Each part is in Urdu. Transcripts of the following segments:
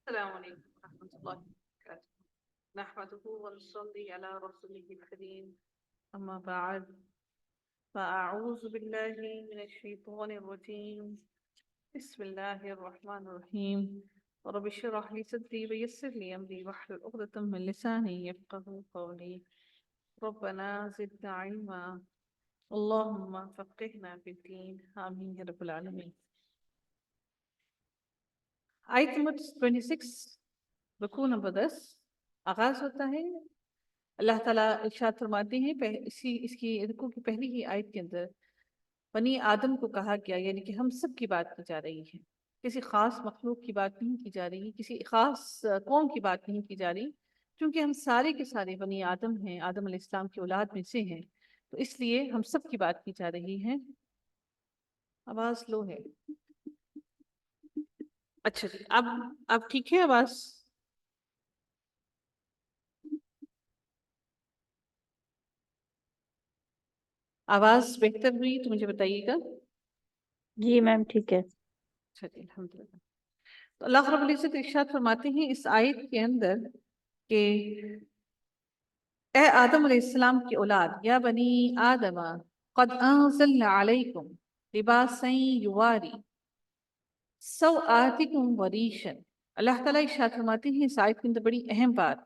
السلام عليكم ورحمة الله وبركاته. نحمده ونصلي على رسوله الكريم. أما بعد فأعوذ بالله من الشيطان الرجيم. بسم الله الرحمن الرحيم. رب اشرح لي صدري ويسر لي أمري واحلل عقدة من لساني يفقهوا قولي. ربنا زدنا علما. اللهم فقهنا في الدين. آمين يا رب العالمين. آیت نمبر 26 رکوع نمبر 10 آغاز ہوتا ہے. اللہ تعالیٰ ارشاد فرماتے ہیں اس کی رکوع کی پہلی ہی آیت کے اندر بنی آدم کو کہا گیا، یعنی کہ ہم سب کی بات کی جا رہی ہے، کسی خاص مخلوق کی بات نہیں کی جا رہی، کسی خاص قوم کی بات نہیں کی جا رہی، کیونکہ ہم سارے کے سارے بنی آدم ہیں، آدم علیہ السلام کی اولاد میں سے ہیں، تو اس لیے ہم سب کی بات کی جا رہی ہے. آواز لو ہے. اچھا جی، اب ٹھیک ہے آواز؟ آواز بہتر ہوئی تو مجھے بتائیے گا. جی میم ٹھیک ہے. اچھا جی، الحمدللہ. تو اللہ رب العزت ارشاد فرماتے ہیں اس آیت کے اندر کہ اے آدم علیہ السلام کی اولاد، یا بنی آدم قد انزلنا علیکم لباسا یواری سوآتکم وریشا. اللہ تعالیٰ ارشاد فرماتے ہیں اس آیت کے اندر بڑی اہم بات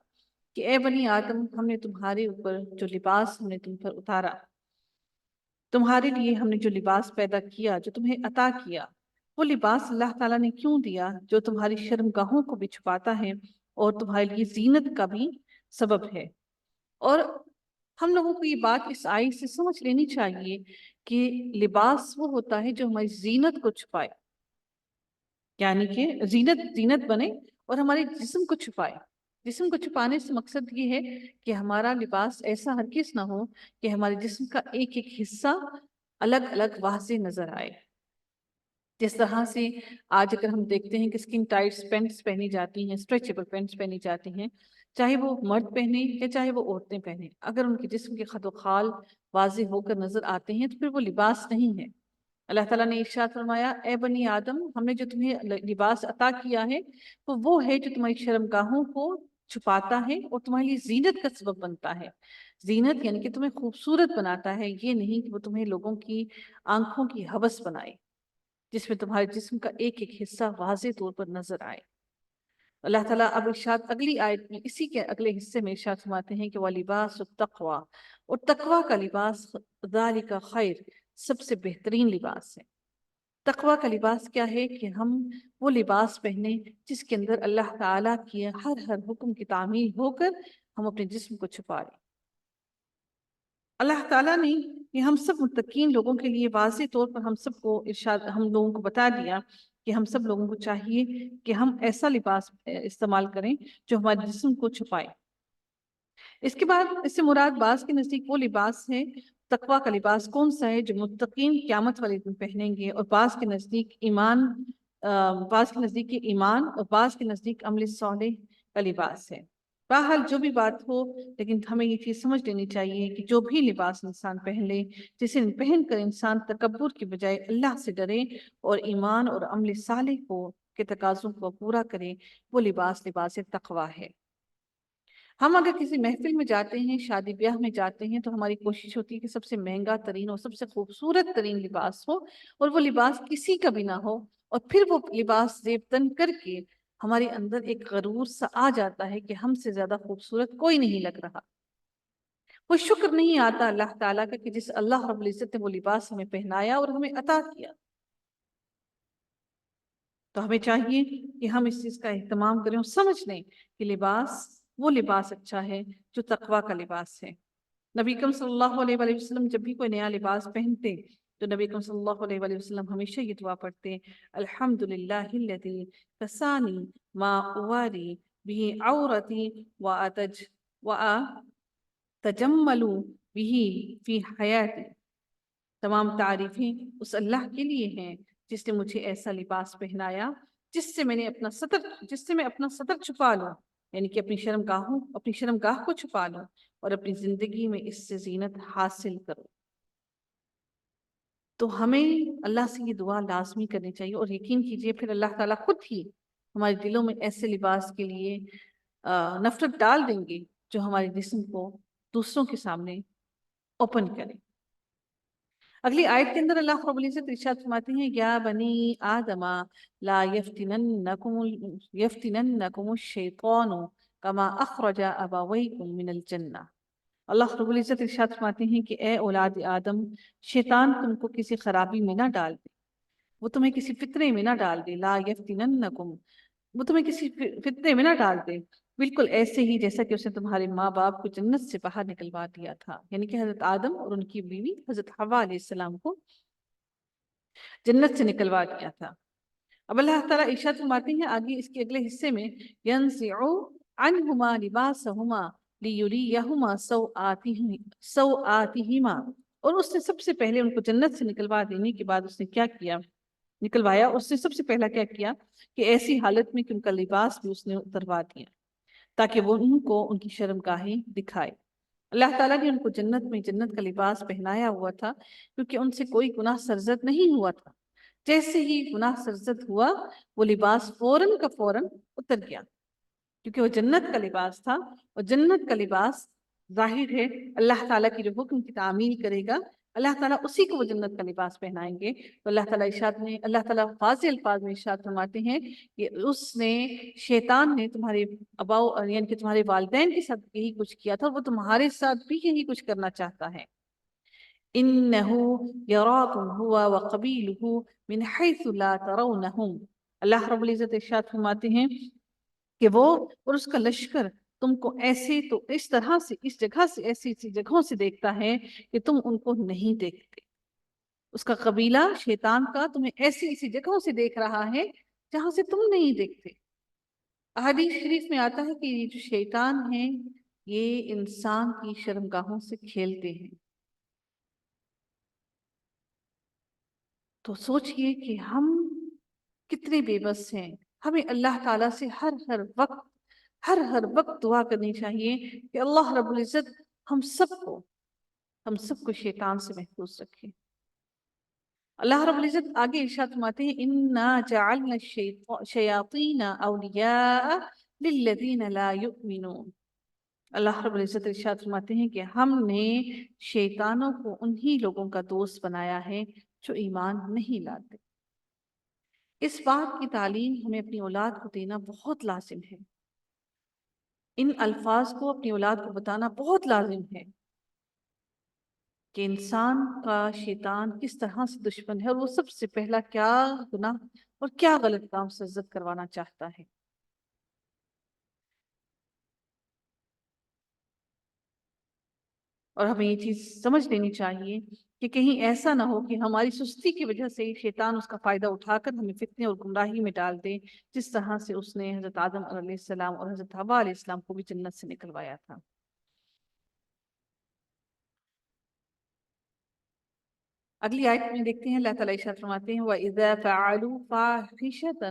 کہ اے بنی آدم، ہم نے تمہارے اوپر جو لباس ہم نے تم پر اتارا، تمہارے لیے ہم نے جو لباس پیدا کیا، جو تمہیں عطا کیا، وہ لباس اللہ تعالیٰ نے کیوں دیا؟ جو تمہاری شرمگاہوں کو بھی چھپاتا ہے اور تمہارے لیے زینت کا بھی سبب ہے. اور ہم لوگوں کو یہ بات اس آیت سے سمجھ لینی چاہیے کہ لباس وہ ہوتا ہے جو ہماری زینت کو چھپائے، یعنی کہ زینت بنے اور ہمارے جسم کو چھپائے. جسم کو چھپانے سے مقصد یہ ہے کہ ہمارا لباس ایسا ہرگز نہ ہو کہ ہمارے جسم کا ایک ایک حصہ الگ الگ واضح نظر آئے. جس طرح سے آج اگر ہم دیکھتے ہیں کہ اسکن ٹائٹ پینٹس پہنی جاتی ہیں، اسٹریچیبل پینٹس پہنی جاتی ہیں، چاہے وہ مرد پہنے یا چاہے وہ عورتیں پہنے، اگر ان کے جسم کے خد و خال واضح ہو کر نظر آتے ہیں تو پھر وہ لباس نہیں ہے. اللہ تعالیٰ نے ارشاد فرمایا اے بنی آدم، ہم نے جو تمہیں لباس عطا کیا ہے وہ ہے جو تمہاری شرمگاہوں کو چھپاتا ہے اور تمہارے لیے زینت کا سبب بنتا ہے. زینت یعنی کہ تمہیں خوبصورت بناتا ہے، یہ نہیں کہ وہ تمہیں لوگوں کی آنکھوں کی ہوس بنائے جس میں تمہارے جسم کا ایک ایک حصہ واضح طور پر نظر آئے. اللہ تعالیٰ اب ارشاد اگلی آیت میں اسی کے اگلے حصے میں ارشاد فرماتے ہیں کہ وَلِبَاسُ التَّقْوَى، اور تقوی کا لباس ذَلِكَ خیر، سب سے بہترین لباس ہے. تقوی کا لباس کیا ہے؟ کہ ہم وہ لباس پہنے جس کے اندر اللہ تعالیٰ کی ہر حکم کی تعمیل ہو کر ہم اپنے جسم کو چھپا لیں. اللہ تعالیٰ نے یہ ہم سب متقین لوگوں کے لیے واضح طور پر ہم سب کو ارشاد، ہم لوگوں کو بتا دیا کہ ہم سب لوگوں کو چاہیے کہ ہم ایسا لباس استعمال کریں جو ہمارے جسم کو چھپائے. اس کے بعد اس سے مراد بعض کے نزدیک وہ لباس ہے، تقوی کا لباس کون سا ہے جو متقین قیامت والے دن پہنیں گے، اور بعض کے نزدیک ایمان، بعض کے نزدیک ایمان اور بعض کے نزدیک عمل صالح کا لباس ہے. بہرحال جو بھی بات ہو، لیکن ہمیں یہ چیز سمجھ لینی چاہیے کہ جو بھی لباس انسان پہن لے، جسے پہن کر انسان تکبر کی بجائے اللہ سے ڈرے اور ایمان اور عمل صالح کے تقاضوں کو پورا کرے، وہ لباس تقوی ہے. ہم اگر کسی محفل میں جاتے ہیں، شادی بیاہ میں جاتے ہیں، تو ہماری کوشش ہوتی ہے کہ سب سے مہنگا ترین اور سب سے خوبصورت ترین لباس ہو، اور وہ لباس کسی کا بھی نہ ہو، اور پھر وہ لباس زیب تن کر کے ہمارے اندر ایک غرور سا آ جاتا ہے کہ ہم سے زیادہ خوبصورت کوئی نہیں لگ رہا. وہ شکر نہیں آتا اللہ تعالیٰ کا کہ جس اللہ رب العزت نے وہ لباس ہمیں پہنایا اور ہمیں عطا کیا. تو ہمیں چاہیے کہ ہم اس چیز کا اہتمام کریں اور سمجھ لیں کہ لباس وہ لباس اچھا ہے جو تقوی کا لباس ہے. نبی اکرم صلی اللہ علیہ وآلہ وسلم جب بھی کوئی نیا لباس پہنتے تو نبی اکرم صلی اللہ علیہ وآلہ وسلم ہمیشہ یہ دعا پڑھتے، الحمدللہ الذی کسانی ما اواری بھی عورتی واتجمل بھی فی حیاتی. تمام تعریفیں اس اللہ کے لیے ہیں جس نے مجھے ایسا لباس پہنایا جس سے میں اپنا سطر چھپا لوں، یعنی کہ اپنی شرمگاہ کو چھپا لوں اور اپنی زندگی میں اس سے زینت حاصل کروں. تو ہمیں اللہ سے یہ دعا لازمی کرنی چاہیے، اور یقین کیجئے پھر اللہ تعالیٰ خود ہی ہمارے دلوں میں ایسے لباس کے لیے نفرت ڈال دیں گے جو ہمارے جسم کو دوسروں کے سامنے اوپن کرے۔ اگلی آیت کے اندر اللہ رب العزت ارشاد فرماتے ہیں یا بنی آدم لا یفتننکم الشیطان کما اخرج ابویکم من الجنہ۔ اللہ رب العزت ارشاد فرماتے ہیں کہ اے اولاد آدم، شیطان تم کو کسی خرابی میں نہ ڈال دے، وہ تمہیں کسی فتنے میں نہ ڈال دے۔ لا یفتننکم، وہ تمہیں کسی فتنے میں نہ ڈال دے، بالکل ایسے ہی جیسا کہ اس نے تمہارے ماں باپ کو جنت سے باہر نکلوا دیا تھا، یعنی کہ حضرت آدم اور ان کی بیوی حضرت حوا علیہ السلام کو جنت سے نکلوا دیا تھا۔ اب اللہ تعالیٰ ارشاد فرماتے ہیں آگے اس کے اگلے حصے میں يَنزِعُ عَنْهُمَا لِبَاسَهُمَا لِيُرِيَهُمَا سَوْآتِهِمَا، اور اس نے سب سے پہلے ان کو جنت سے نکلوا دینے کے بعد اس نے کیا کیا، نکلوایا، اس نے سب سے پہلا کیا کیا کہ ایسی حالت میں کہ ان کا لباس بھی اس نے اتروا دیا تاکہ وہ ان کو ان کی شرمگاہیں دکھائے۔ اللہ تعالیٰ نے ان کو جنت میں جنت کا لباس پہنایا ہوا تھا کیونکہ ان سے کوئی گناہ سرزد نہیں ہوا تھا۔ جیسے ہی گناہ سرزد ہوا وہ لباس فوراً کا فوراً اتر گیا، کیونکہ وہ جنت کا لباس تھا، اور جنت کا لباس ظاہر ہے اللہ تعالیٰ کی جو حکم کی تعمیل کرے گا اللہ تعالیٰ اسی کو وہ جنت کا لباس پہنائیں گے۔ تو اللہ تعالیٰ واضح الفاظ میں ارشاد فرماتے ہیں کہ اس نے، شیطان نے تمہارے یعنی کہ تمہارے والدین کے ساتھ یہی کچھ کیا تھا، وہ تمہارے ساتھ بھی یہی کچھ کرنا چاہتا ہے۔ إِنَّهُ يَرَاكُمْ هُوَ وَقَبِيلُهُ مِنْ حَيْثُ لَا تَرَوْنَهُمْ۔ اللہ رب العزت ارشاد فرماتے ہیں کہ وہ اور اس کا لشکر تم کو ایسے تو اس طرح سے اس جگہ سے ایسی جگہوں سے دیکھتا ہے کہ تم ان کو نہیں دیکھتے۔ اس کا قبیلہ شیطان کا تمہیں ایسی جگہوں سے دیکھ رہا ہے جہاں سے تم نہیں دیکھتے۔ احادیث شریف میں آتا ہے کہ یہ جو شیطان ہیں یہ انسان کی شرمگاہوں سے کھیلتے ہیں۔ تو سوچئے کہ ہم کتنے بے بس ہیں، ہمیں اللہ تعالیٰ سے ہر وقت دعا کرنی چاہیے کہ اللہ رب العزت ہم سب کو شیطان سے محفوظ رکھے۔ اللہ رب العزت آگے ارشاد فرماتے ہیں اِنَّا جَعَلْنَا الشَّيَاطِينَ أَوْلِيَاءَ لِلَّذِينَ لَا يُؤْمِنُونَ۔ اللہ رب العزت ارشاد فرماتے ہیں کہ ہم نے شیطانوں کو انہی لوگوں کا دوست بنایا ہے جو ایمان نہیں لاتے۔ اس بات کی تعلیم ہمیں اپنی اولاد کو دینا بہت لازم ہے، ان الفاظ کو اپنی اولاد کو بتانا بہت لازم ہے کہ انسان کا شیطان کس طرح سے دشمن ہے، اور وہ سب سے پہلا کیا گناہ اور کیا غلط کام سرزد کروانا چاہتا ہے۔ اور ہمیں یہ چیز سمجھ لینی چاہیے کہ کہیں ایسا نہ ہو کہ ہماری سستی کی وجہ سے شیطان اس کا فائدہ اٹھا کر ہمیں فتنے اور گمراہی میں ڈال دے، جس طرح سے اس نے حضرت آدم علیہ السلام اور حضرت حوا علیہ السلام کو بھی جنت سے نکلوایا تھا۔ اگلی آیت میں دیکھتے ہیں اللہ تعالیٰ ارشاد فرماتے ہیں وَإِذَا فَعَلُوا فَاحِشَةً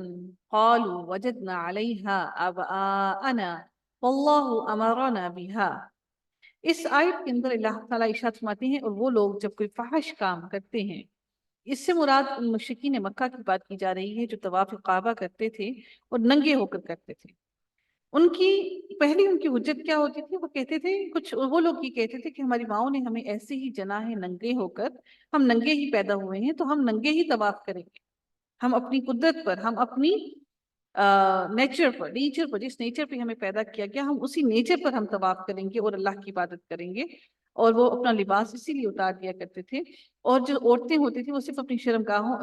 قَالُوا وَجَدْنَا عَلَيْهَا آبَاءَنَا وَاللَّهُ أَمَرَنَا بِهَا۔ اس آیت کے اندر اللہ تعالیٰ ارشاد فرماتے ہیں اور وہ لوگ جب کوئی فحش کام کرتے ہیں، اس سے مراد ان مشرکین مکہ کی بات کی جا رہی ہے جو طواف کعبہ کرتے تھے اور ننگے ہو کر کرتے تھے۔ ان کی حجت کیا ہوتی تھی، وہ کہتے تھے، کچھ وہ لوگ یہ کہتے تھے کہ ہماری ماؤں نے ہمیں ایسے ہی جنا ہے ننگے ہو کر، ہم ننگے ہی پیدا ہوئے ہیں تو ہم ننگے ہی طواف کریں گے، ہم اپنی قدرت پر، ہم اپنی نیچر پر جس نیچر پہ ہمیں پیدا کیا گیا ہم اسی نیچر پر ہم طواف کریں گے اور اللہ کی عبادت کریں گے۔ اور وہ اپنا لباس اسی لیے اتار دیا کرتے تھے، اور جو عورتیں ہوتی تھیں وہ صرف اپنی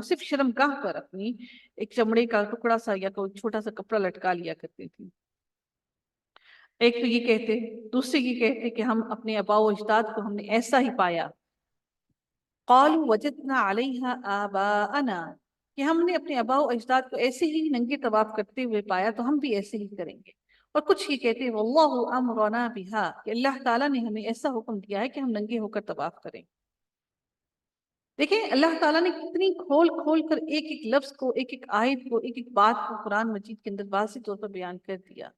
صرف شرمگاہ پر اپنی ایک چمڑے کا ٹکڑا سا یا کوئی چھوٹا سا کپڑا لٹکا لیا کرتی تھی۔ ایک تو یہ کہتے، دوسرے یہ کہتے کہ ہم اپنے آباء و اجداد کو ہم نے ایسا ہی پایا، قالوا وجدنا علیہا آباءنا، کہ ہم نے اپنے آباء و اجداد کو ایسے ہی ننگے طواف کرتے ہوئے پایا تو ہم بھی ایسے ہی کریں گے۔ اور کچھ یہ کہتے واللہ امرنا بہا، کہ اللہ تعالیٰ نے ہمیں ایسا حکم دیا ہے کہ ہم ننگے ہو کر طواف کریں۔ دیکھیں اللہ تعالیٰ نے کتنی کھول کر ایک ایک لفظ کو، ایک ایک آیت کو، ایک ایک بات کو قرآن مجید کے اندر واضح طور پر بیان کر دیا۔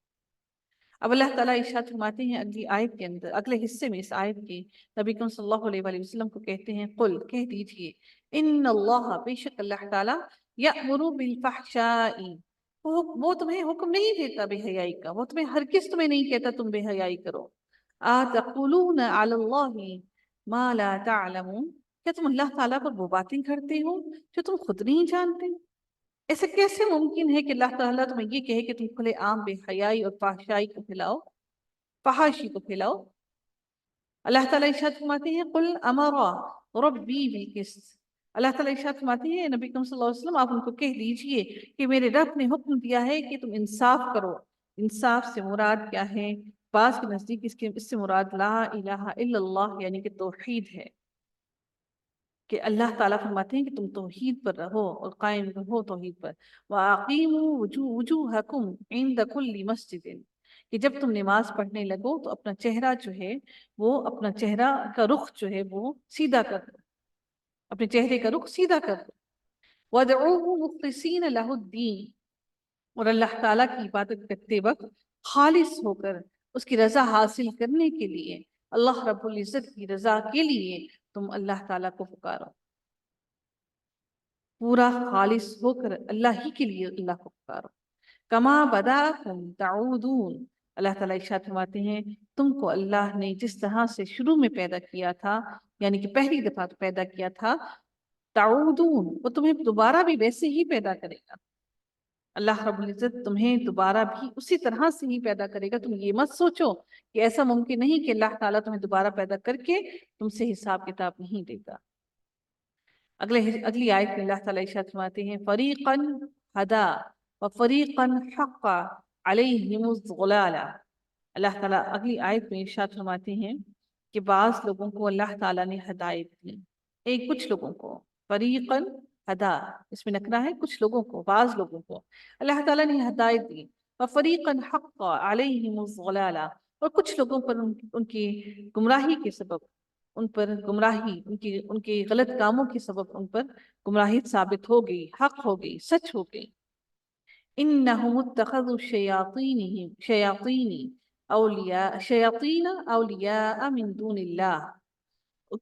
اب اللہ تعالیٰ ارشاد فرماتے ہیں اگلی آیت کے اندر، اگلے حصے میں اس آیت کے، نبی کریم صلی اللہ علیہ وآلہ وسلم کو کہتے ہیں قل، کہہ دیجئے، ان اللہ، بے شک اللہ تعالیٰ، یأمر بالفحشاء، وہ تمہیں حکم نہیں دیتا بے حیائی کا، وہ تمہیں ہرگز تمہیں نہیں کہتا تم بے حیائی کرو۔ آتقولون علی اللہ ما لا تعلمون، کیا تم اللہ تعالیٰ پر وہ باتیں کرتے ہو جو تم خود نہیں جانتے؟ ایسا کیسے ممکن ہے کہ اللہ تعالیٰ تمہیں یہ کہے کہ تم کھلے عام بے حیائی اور فحشائی کو پھیلاؤ، فحاشی کو پھیلاؤ؟ اللہ تعالیٰ ارشاد فرماتے ہیں قل امر ربی بالقسط، اللہ تعالیٰ ارشاد فرماتے ہیں نبی کریم صلی اللہ علیہ وسلم آپ ان کو کہہ دیجئے کہ میرے رب نے حکم دیا ہے کہ تم انصاف کرو۔ انصاف سے مراد کیا ہے؟ بعض کے نزدیک اس سے مراد لا الہ الا اللہ یعنی کہ توحید ہے، کہ اللہ تعالیٰ فرماتے ہیں کہ تم توحید پر رہو اور قائم رہو توحید پر۔ وَأَقِيمُوا وُجُوهَكُمْ عِنْدَ كُلِّ مَسْجِدٍ، کہ جب تم نماز پڑھنے لگو تو اپنا چہرہ جو ہے وہ اپنا چہرہ کا رخ جو ہے وہ سیدھا کر دو، اپنے چہرے کا رخ سیدھا کر دو۔ وَادْعُوهُ مُخْلِصِينَ لَهُ الدِّينَ، اور اللہ تعالیٰ کی عبادت کرتے وقت خالص ہو کر اس کی رضا حاصل کرنے کے لیے، اللہ رب العزت کی رضا کے لیے تم اللہ تعالیٰ کو پکارو، پورا خالص ہو کر اللہ ہی کے لیے اللہ کو پکارو۔ کما بداکم تعودون، اللہ تعالیٰ ارشاد فرماتے ہیں تم کو اللہ نے جس طرح سے شروع میں پیدا کیا تھا، یعنی کہ پہلی دفعہ پیدا کیا تھا، تعودون، وہ تمہیں دوبارہ بھی ویسے ہی پیدا کرے گا۔ اللہ رب العزت تمہیں دوبارہ بھی اسی طرح سے ہی پیدا کرے گا۔ تم یہ مت سوچو کہ ایسا ممکن نہیں کہ اللہ تعالیٰ تمہیں دوبارہ پیدا کر کے تم سے حساب کتاب نہیں دے گا۔ اگلی آیت میں اللہ تعالیٰ ارشاد فرماتے ہیں فریقاً ہدا وفریقاً حق علیہم الضلال، اللہ تعالیٰ اگلی آیت میں ارشاد فرماتے ہیں کہ بعض لوگوں کو اللہ تعالیٰ نے ہدایت دی، کچھ لوگوں کو، فریقاً ہدا اس میں نکرہ ہے، کچھ لوگوں کو، بعض لوگوں کو اللہ تعالیٰ نے ہدایت دی، وفریقاً حق علیہم الضلال، اور کچھ لوگوں پر ان کی گمراہی کے سبب، ان پر گمراہی، ان کے غلط کاموں کے سبب ان پر گمراہی ثابت ہو گئی، حق ہو گئی، سچ ہو گئی۔ انہم اتخذوا شیاطین اولیاء من دون اللہ،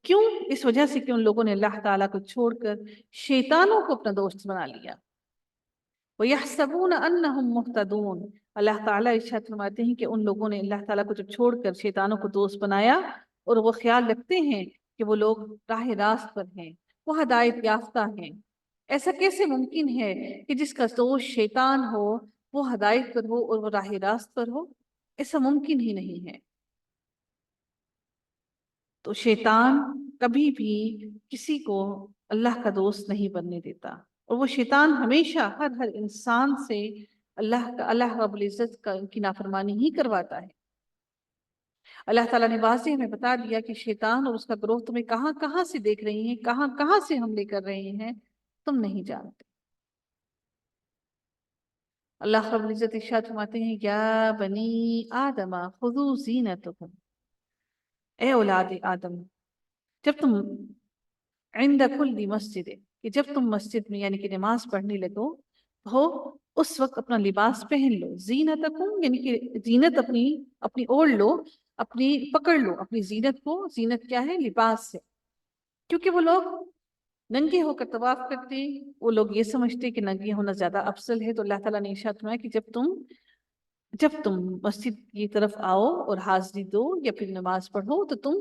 کیوں؟ اس وجہ سے کہ ان لوگوں نے اللہ تعالیٰ کو چھوڑ کر شیطانوں کو اپنا دوست بنا لیا۔ وَيَحْسَبُونَ أَنَّهُمْ مُهْتَدُونَ، اللہ تعالیٰ ارشاد فرماتے ہیں کہ ان لوگوں نے اللہ تعالیٰ کو جب چھوڑ کر شیطانوں کو دوست بنایا اور وہ خیال رکھتے ہیں کہ وہ لوگ راہ راست پر ہیں، وہ ہدایت یافتہ ہیں۔ ایسا کیسے ممکن ہے کہ جس کا دوست شیطان ہو وہ ہدایت پر ہو اور وہ راہ راست پر ہو؟ ایسا ممکن ہی نہیں ہے۔ تو شیطان کبھی بھی کسی کو اللہ کا دوست نہیں بننے دیتا، اور وہ شیطان ہمیشہ ہر انسان سے اللہ رب العزت کی نافرمانی ہی کرواتا ہے۔ اللہ تعالیٰ نے واضح ہمیں بتا دیا کہ شیطان اور اس کا گروہ تمہیں کہاں کہاں سے دیکھ رہی ہیں، کہاں کہاں سے حملے کر رہے ہیں، تم نہیں جانتے۔ اللہ رب العزت ارشاد فرماتے ہیں یا بنی آدم خذوا زینتکم، اے اولاد آدم، جب تم عند کل مسجد، کہ جب تم مسجد میں یعنی کہ نماز پڑھنے لگو ہو اس وقت اپنا لباس پہن لو، زینتکم یعنی کہ زینت اپنی اوڑھ لو، اپنی پکڑ لو اپنی زینت کو۔ زینت کیا ہے؟ لباس سے، کیونکہ وہ لوگ ننگے ہو کر طواف کرتے، وہ لوگ یہ سمجھتے کہ ننگے ہونا زیادہ افضل ہے۔ تو اللہ تعالیٰ نے ارشاد فرمایا کہ جب تم مسجد کی طرف آؤ اور حاضری دو یا پھر نماز پڑھو تو تم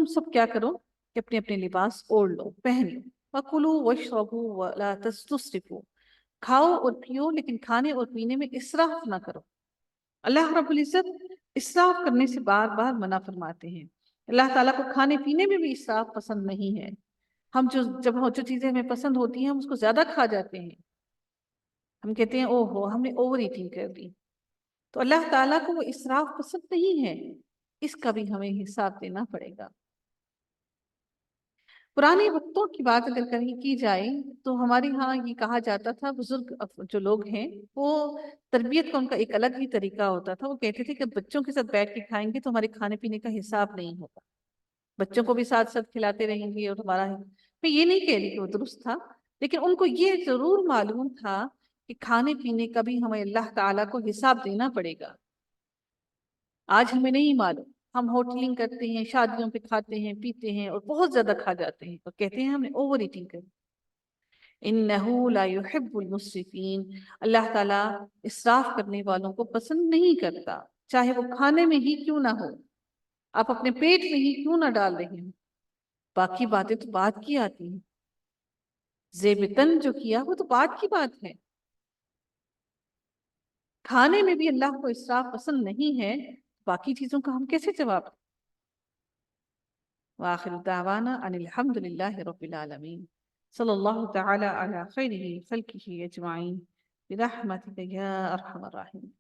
سب کیا کرو کہ اپنے اپنے لباس اوڑھ لو، پہن لو۔ وَكُلُوا وَاشْرَبُوا وَلَا تُسْرِفُوا، کھاؤ اور پیو لیکن کھانے اور پینے میں اسراف نہ کرو۔ اللہ رب العزت اسراف کرنے سے بار بار منع فرماتے ہیں۔ اللہ تعالیٰ کو کھانے پینے میں بھی اسراف پسند نہیں ہے۔ ہم جو چیزیں ہمیں پسند ہوتی ہیں ہم اس کو زیادہ کھا جاتے ہیں، ہم کہتے ہیں او ہو ہم نے اوور ایٹنگ کر دی۔ تو اللہ تعالیٰ کو وہ اسراف پسند نہیں ہے، اس کا بھی ہمیں حساب دینا پڑے گا۔ پرانے وقتوں کی بات اگر کی جائے تو ہمارے ہاں یہ کہا جاتا تھا، بزرگ جو لوگ ہیں وہ تربیت کا ان کا ایک الگ ہی طریقہ ہوتا تھا۔ وہ کہتے تھے کہ بچوں کے ساتھ بیٹھ کے کھائیں گے تو ہمارے کھانے پینے کا حساب نہیں ہوگا، بچوں کو بھی ساتھ ساتھ کھلاتے رہیں گے اور ہمارا میں یہ نہیں کہہ رہی کہ وہ درست تھا، لیکن ان کو یہ ضرور معلوم تھا کہ کھانے پینے کا بھی ہمیں اللہ تعالیٰ کو حساب دینا پڑے گا۔ آج ہمیں نہیں معلوم، ہم ہوٹلنگ کرتے ہیں، شادیوں پہ کھاتے ہیں، پیتے ہیں اور بہت زیادہ کھا جاتے ہیں اور کہتے ہیں ہم نے اوور ایٹنگ کر۔ انہو لا یحب المسرفین، اللہ تعالیٰ اسراف کرنے والوں کو پسند نہیں کرتا، چاہے وہ کھانے میں ہی کیوں نہ ہو، آپ اپنے پیٹ میں ہی کیوں نہ ڈال رہے ہیں، باقی باتیں تو بات کی آتی ہیں، زیب تن جو کیا وہ تو بات کی بات ہے، کھانے میں بھی اللہ کو اسراف پسند نہیں ہے، باقی چیزوں کا ہم کیسے جواب دیں؟ وآخر دعوانا ان الحمد للہ رب العالمین، صلی اللہ تعالی علی خیر خلقہ اجمعین برحمتک یا ارحم الراحمین۔